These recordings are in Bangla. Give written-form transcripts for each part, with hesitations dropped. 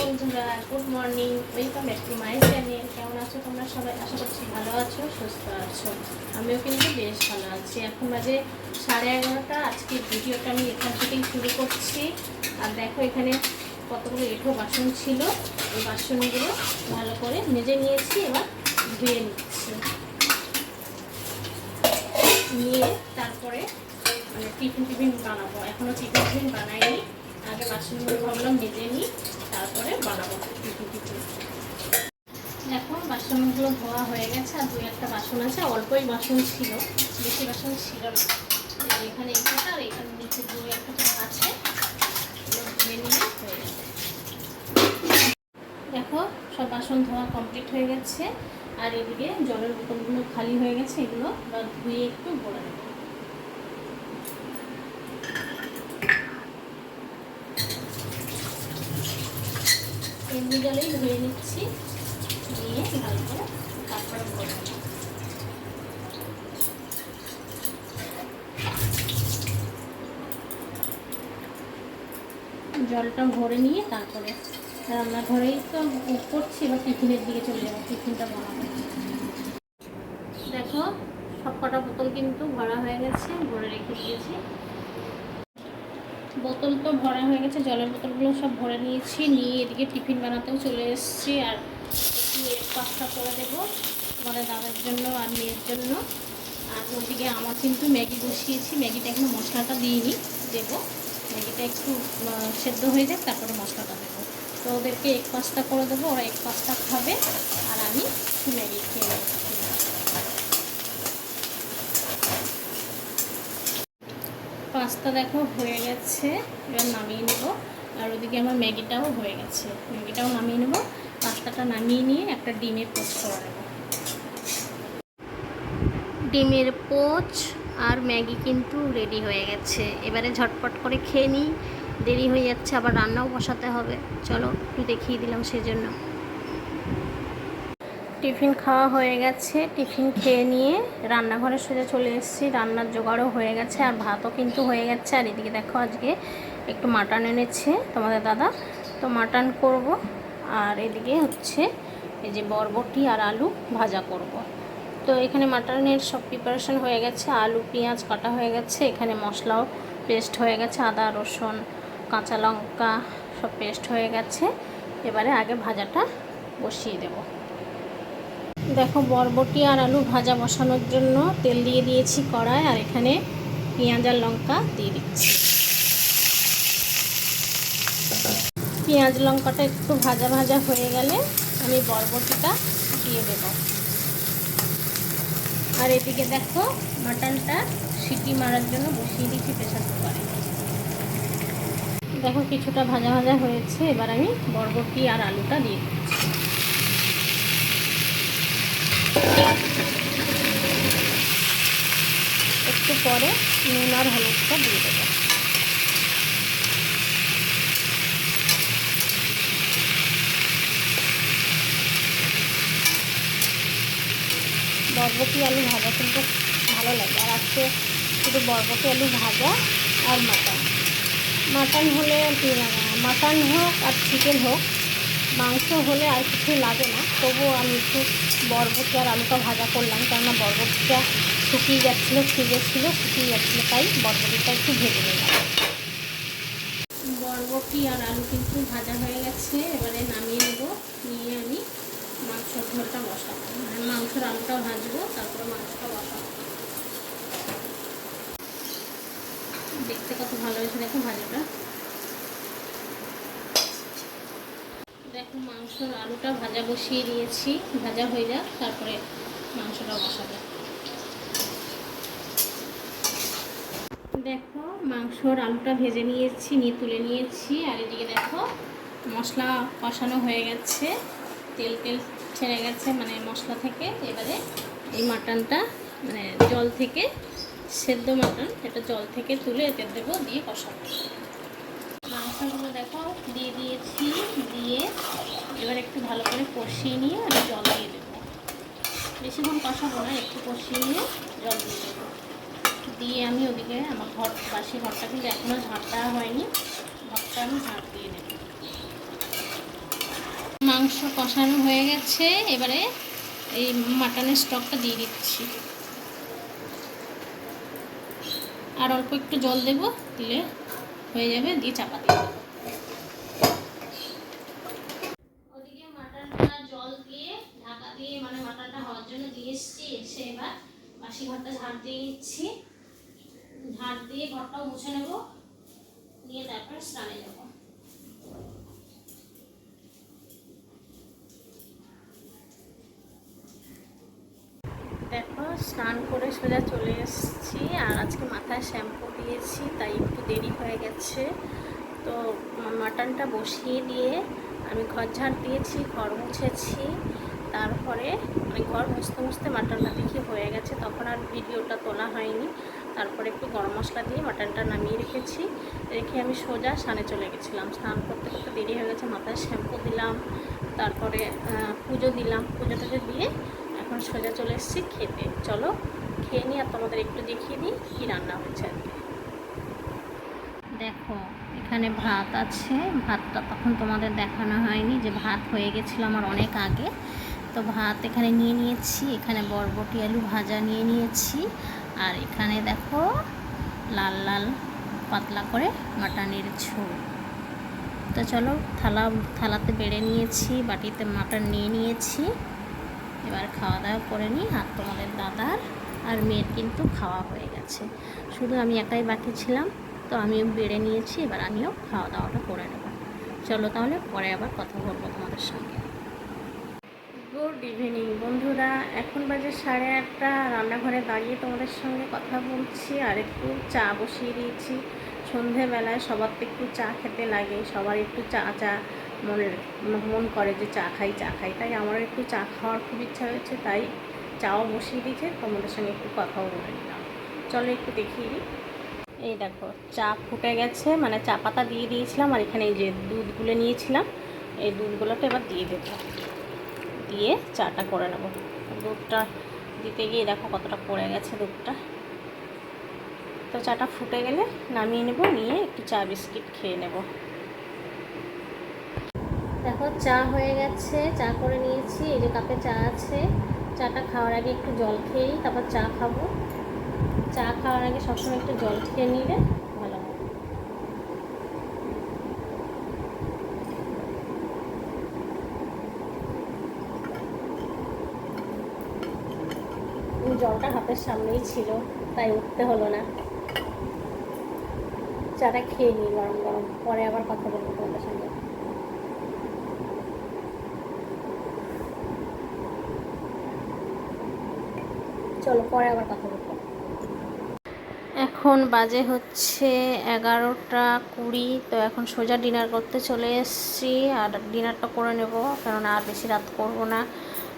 বন্ধুরা, good morning. Welcome back to my channel. কেমন আছো তোমরা সবাই? আশা করছি ভালো আছো, সুস্থ আছো। আমিও কিন্তু বেশ ভালো আছি। এখন বাজে 11:30। আজকে ভিডিওটা আমি এখান থেকেই শুরু করছি। আর দেখো এখানে কতগুলো এঁঠো বাসন ছিল, এই বাসনগুলো ভালো করে মেজে নিয়েছি। এবার ধুয়ে নিচ্ছি, নিয়ে তারপরে মানে টিফিন বানাবো। এখনও টিফিন বানাইনি। আগে বাসনগুলো ভাবলাম মেজে নিই, তারপরে বানাবো টিফিন। এখন বাসনগুলো ধোয়া হয়ে গেছে, আর দুই একটা বাসন আছে। অল্পই বাসন ছিল, বেশি বাসন ছিল না। এখানে একটা আর এখানে নিচে দুই একটা আছে, ধুয়ে নিলে হয়ে যাবে। দেখো সব বাসন ধোয়া কমপ্লিট হয়ে গেছে। আর এদিকে জলের বোতলগুলো খালি হয়ে গেছে, এগুলো বা ধুয়ে একটু ভরে নেব। এমনি জলেই ধুয়ে নিচ্ছি, নিয়ে ভালো করে তারপরে ভরে নেব। জলটা ভরে নিয়ে তারপরে রান্নাঘরেই তো করছি, বা টিফিনের দিকে চলে যাবো, টিফিনটা বানাবো। দেখো সব কটা বোতল কিন্তু ভরা হয়ে গেছে, ভরে রেখে দিয়েছি। বোতল তো ভরা হয়ে গেছে, জলের বোতলগুলো সব ভরে নিয়েছি, নিয়ে এদিকে টিফিন বানাতেও চলে এসেছি। আর একটু পাস্তা করে দেবো আমাদের দাদার জন্য আর মেয়ের জন্য। আর ওদিকে আমার কিন্তু ম্যাগি বসিয়েছি, ম্যাগিটা এখনো মশলাটা দিইনি, দেবো। ম্যাগিটা একটু সেদ্ধ হয়ে যাক, তারপরে মশলাটা দেবো। তো ওদেরকে এক পাস্তা করে দেবো, ওরা এক পাস্তা খাবে, আর আমি ম্যাগি খেয়ে নেবো। পাস্তা দেখো হয়ে গেছে, এবার নামিয়ে নেব। আর ওদিকে আমার ম্যাগিটাও হয়ে গেছে, ম্যাগিটাও নামিয়ে নেব। পাস্তাটা নামিয়ে নিয়ে একটা ডিমের পোচ করে নেব। ডিমের পোচ আর ম্যাগি কিন্তু রেডি হয়ে গেছে। এবারে ঝটপট করে খেয়ে নিই, দেরি হয়ে যাচ্ছে, আবার রান্নাও বসাতে হবে। চলো একটু দেখিয়ে দিলাম সেজন্য। টিফিন খাওয়া হয়ে গেছে, টিফিন খেয়ে নিয়ে রান্নাঘরে সোজা চলে এসেছি। রান্নার জোগাড়ও হয়ে গেছে, আর ভাতও কিন্তু হয়ে গেছে। আর এদিকে দেখো আজকে একটু মাটন এনেছে তোমাদের দাদা, তো মাটন করব। আর এদিকে হচ্ছে এই যে বরবটি আর আলু ভাজা করব। তো এখানে মাটনের সব প্রিপারেশন হয়ে গেছে, আলু পেঁয়াজ কাটা হয়ে গেছে, এখানে মশলাও পেস্ট হয়ে গেছে, আদা রসুন কাঁচা লঙ্কা সব পেস্ট হয়ে গেছে। এবারে আগে ভাজাটা বসিয়ে দেব। দেখো বরবটি আর আলু ভাজা বসানোর জন্য তেল দিয়ে দিয়েছি কড়ায়, আর এখানে পেঁয়াজ আর লঙ্কা দিয়ে দিচ্ছি। পেঁয়াজ লঙ্কাটা একটু ভাজা ভাজা হয়ে গেলে আমি বরবটিটা দিয়ে দেব। আর এদিকে দেখো মাটনটা সিটি মারার জন্য বসিয়ে দিচ্ছি প্রেসার কুকারে। দেখো কিছুটা ভাজা ভাজা হয়েছে, এবার আমি বরবটি আর আলুটা দিয়ে দিচ্ছি। একটু পরে নুন আর হলুদটা দিয়ে দেবো। বরবটি আলু ভাজা কিন্তু ভালো লাগে। আর আজকে শুধু বরবটি আলু ভাজা আর মাটন হলে মাটন হোক আর চিকেন হোক, মাংস হলে আর কিছু লাগে না। তবুও আমি একটু বরবটি আর আলুটা ভাজা করলাম, কেননা বরবটিটা শুকিয়ে যাচ্ছিলো, ফ্রিজে ছিল শুকিয়ে যাচ্ছিলো, তাই বরবটিটা একটু ভেজে নিলাম। বরবটি আর আলু কিন্তু ভাজা হয়ে গেছে, এবারে নামিয়ে নেব। নিয়ে আমি মাংসর ঝোলটা বসাবো, মানে মাংসের আলুটা ভাজবো, তারপরে মাংসটা বসাবো। দেখতে কত ভালো হয়েছে দেখো ভাজাটা। দেখো মাংসর আলুটা ভাজা বসিয়ে দিয়েছি, ভাজা হয়ে যাক, তারপরে মাংসটা বসাবো। দেখো মাংসর আলুটা ভেজে নিয়েছি, নিয়ে তুলে নিয়েছি। আর এদিকে দেখো মশলা কষানো হয়ে গেছে, তেল ছেড়ে গেছে মানে মশলা থেকে। এবারে এই মাটনটা মানে জল থেকে সেদ্ধ মাটন, এটা জল থেকে তুলে এতে দেবো, দিয়ে কষাবো। মাংসগুলো দেখো দিয়ে দিয়েছি, দিয়ে এবার একটু ভালো করে কষিয়ে নিয়ে আমি জল দিয়ে দেবো। বেশিক্ষণ কষাবো না, একটু কষিয়ে নিয়ে জল দিয়ে দেবো। দিয়ে আমি ওদিকে আমার বাসি ঘরটা কিন্তু এখনও ঝাঁট দেওয়া হয়নি, ঘরটা আমি ঝাঁট দিয়ে নেব। মাংস কষানো হয়ে গেছে, এবারে এই মাটনের স্টকটা দিয়ে দিচ্ছি। আর অল্প একটু জল দেব, দিলে হয়ে যাবে, দিয়ে চাপা দিয়ে দেবো। ওদিকে মাটনটা জল দিয়ে ঢাকা দিয়ে মানে মাটনটা হওয়ার জন্য দিয়ে এসছি। এসে এবার বাসি ঘরটা ঝাড় দিয়ে নিচ্ছি। ঝাড় দিয়ে ঘরটাও মুছে নেব, নিয়ে তারপর স্নানে যাবো। দেখো স্নান করে সোজা চলে এসেছি, আর আজকে মাথায় শ্যাম্পু দিয়েছি তাই একটু দেরি হয়ে গেছে। তো মাটনটা বসিয়ে দিয়ে আমি ঘর ঝাড় দিয়েছি, ঘর মুছেছি, তারপরে মানে ঘর মুছতে মুছতে মাটনটা দেখি হয়ে গেছে, তখন আর ভিডিওটা তোলা হয়নি। তারপরে একটু গরম মশলা দিয়ে মাটনটা নামিয়ে রেখেছি, রেখে আমি সোজা স্নানে চলে গেছিলাম। স্নান করতে করতে দেরি হয়ে গেছে, মাথায় শ্যাম্পু দিলাম, তারপরে পুজো দিলাম, পুজো টুজো দিয়ে এখন সোজা চলে এসেছি খেতে। চলো খেয়ে নিই আর তোমাদের একটু দেখিয়ে দিই কী রান্না হয়েছে আজকে। দেখো এখানে ভাত আছে, ভাতটা তখন তোমাদের দেখানো হয়নি যে ভাত হয়ে গেছিলো আমার অনেক আগে। তো ভাত এখানে নিয়ে নিয়েছি, এখানে বরবটি আলু ভাজা নিয়ে নিয়েছি, আর এখানে দেখো লাল লাল পাতলা করে মাটনের ঝোল। তো চলো থালাতে বেড়ে নিয়েছি, বাটিতে মাটন নিয়ে নিয়েছি, এবার খাওয়া দাওয়া করে নিই। আর তোমাদের দাদার আর মেয়ের কিন্তু খাওয়া হয়ে গেছে, শুধু আমি একাই বাকি ছিলাম, তো আমিও বেড়ে নিয়েছি, এবার আমিও খাওয়া দাওয়াটা করে নেব। চলো তাহলে পরে আবার কথা বলবো তোমাদের সঙ্গে। গুড ইভিনিং বন্ধুরা, এখন বাজে 8:30, রান্নাঘরে দাঁড়িয়ে তোমাদের সঙ্গে কথা বলছি, আর একটু চা বসিয়ে দিয়েছি। সন্ধেবেলায় সবার তো একটু চা খেতে লাগে, সবার একটু চা মন করে যে চা খাই, তাই আমারও একটু চা খাওয়ার খুব ইচ্ছা হয়েছে, তাই চাও বসিয়ে দিয়েছে, তোমাদের সঙ্গে একটু কথাও বলে নিলাম। চলো একটু দেখিয়ে দিই। এই দেখো চা ফুটে গেছে, মানে চা পাতা দিয়ে দিয়েছিলাম, আর এখানে এই যে দুধগুলো নিয়েছিলাম, এই দুধগুলোটা এবার দিয়ে দেবো, দিয়ে চাটা করে নেব। দুধটা দিতে গিয়ে দেখো কতটা পড়ে গেছে দুধটা। তো চাটা ফুটে গেলে নামিয়ে নেব, নিয়ে একটু চা বিস্কিট খেয়ে নেব। দেখো চা হয়ে গেছে, চা করে নিয়েছি, এই যে কাপে চা আছে। চাটা খাওয়ার আগে একটু জল খেয়েই তারপর চা খাবো। চা খাওয়ার আগে সবসময় একটু জল খেয়ে নিলে ভালো হয়। জলটা হাতের সামনেই ছিল, তাই উঠতে হলো না। চাটা খেয়ে নিই গরম গরম, পরে আবার কথা বলবো তোমাদের সঙ্গে। চলো পরে আবার কথা বলবো। এখন বাজে হচ্ছে 11:20, তো এখন সোজা ডিনার করতে চলে এসেছি, আর ডিনারটা করে নেব, কারণ আর বেশি রাত করব না।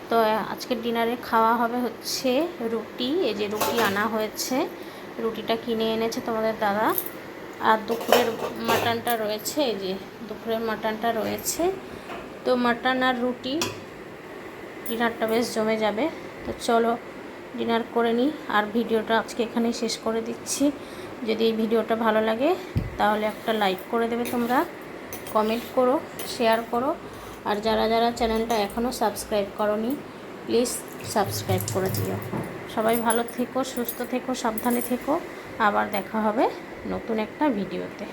তো আজকের ডিনারে খাওয়া হবে হচ্ছে রুটি, এই যে রুটি আনা হয়েছে, রুটিটা কিনে এনেছে তোমাদের দাদা, আর দুপুরের মাটনটা রয়েছে, এই যে দুপুরের মাটনটা রয়েছে। তো মাটন আর রুটি, ডিনারটা বেশ জমে যাবে। তো চলো ডিনার করে নিই, আর ভিডিওটা আজকে এখানেই শেষ করে দিচ্ছি। যদি এই ভিডিওটা ভালো লাগে তাহলে একটা লাইক করে দেবে তোমরা, কমেন্ট করো, শেয়ার করো, আর যারা যারা চ্যানেলটা এখনও সাবস্ক্রাইব করোনি প্লিজ সাবস্ক্রাইব করে দিও। সবাই ভালো থেকো, সুস্থ থেকো, সাবধানে থেকো, আবার দেখা হবে নতুন একটা ভিডিওতে।